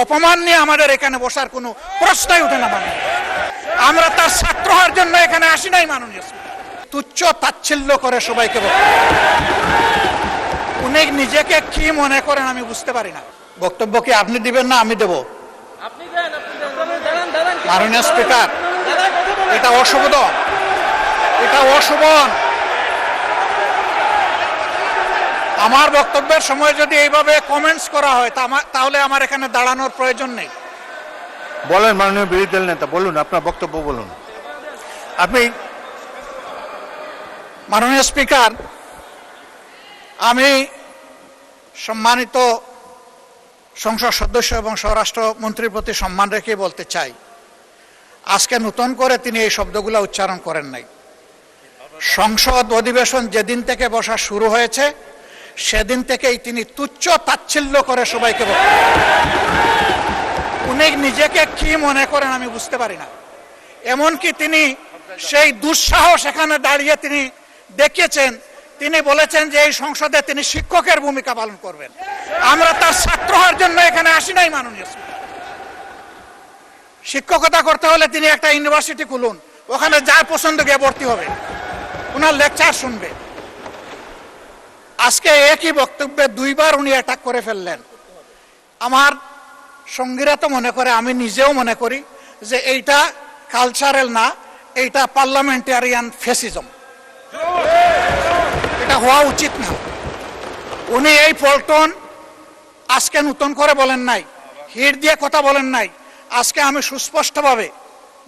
অপমান নিয়ে আমাদের এখানে বসার কোনো প্রশ্নই ওঠে না। আমরা তার ছাত্র হওয়ার জন্য এখানে আসি নাই। মাননীয় তুচ্ছ তাচ্ছিল্য করে সবাইকে উনি নিজেকে কি মনে করেন আমি বুঝতে পারি না। বক্তব্য কি আপনি দিবেন না আমি দেব? মাননীয় স্পিকার, এটা অশোভন, এটা অশোভন। আমার বক্তব্যের সময় যদি এইভাবে কমেন্টস করা হয় তাহলে আমার এখানে দাঁড়ানোর প্রয়োজন নেই। বলেন মাননীয় বিরোধী দল নেতা, বলুন আপনার বক্তব্য বলুন। আপনি মাননীয় স্পিকার, আমি সম্মানিত সংসদ সদস্য এবং স্বরাষ্ট্রমন্ত্রীর প্রতি সম্মান রেখে বলতে চাই, আজকে নতুন করে তিনি এই শব্দগুলো উচ্চারণ করেন নাই। সংসদ অধিবেশন যেদিন থেকে বসা শুরু হয়েছে সেদিন থেকেই তিনি তুচ্ছ তাচ্ছিল্য করে সবাইকে উনি নিজেকে কি মনে করেন আমি বুঝতে পারি না। এমনকি তিনি সেই দুঃসাহস এখানে দাঁড়িয়ে তিনি দেখিয়েছেন, তিনি বলেছেন যে এই সংসদে তিনি শিক্ষকের ভূমিকা পালন করবেন। আমরা তার ছাত্র হওয়ার জন্য এখানে আসি নাই। মাননীয় শিক্ষকতা করতে হলে তিনি একটা ইউনিভার্সিটি খুলুন, ওখানে যার পছন্দ গিয়ে ভর্তি হবে, ওনার লেকচার শুনবে। আজকে একই বক্তব্যে দুইবার উনি অ্যাটাক করে ফেললেন। আমার সঙ্গীরা তো মনে করে, আমি নিজেও মনে করি যে এইটা কালচারাল না, এইটা পার্লামেন্টারিয়ান ফ্যাসিজম। এটা হওয়া উচিত না। উনি এই পল্টন আজকে নতুন করে বলেন নাই, হিট দিয়ে কথা বলেন নাই। আজকে আমি সুস্পষ্টভাবে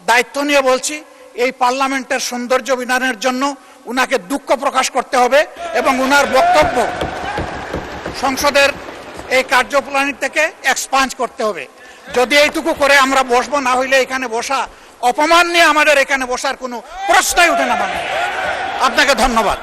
দায়িত্ব নিয়ে বলছি, এই পার্লামেন্টের সৌন্দর্য বিধানের জন্য উনাকে দুঃখ প্রকাশ করতে হবে এবং উনার বক্তব্য সংসদের এই কার্যপ্রণালী থেকে এক্সপাঞ্জ করতে হবে। যদি এইটুকু করে আমরা বসবো, না হইলে এখানে বসা অপমান নিয়ে আমাদের এখানে বসার কোনো প্রশ্নই ওঠে না। আপনাকে ধন্যবাদ।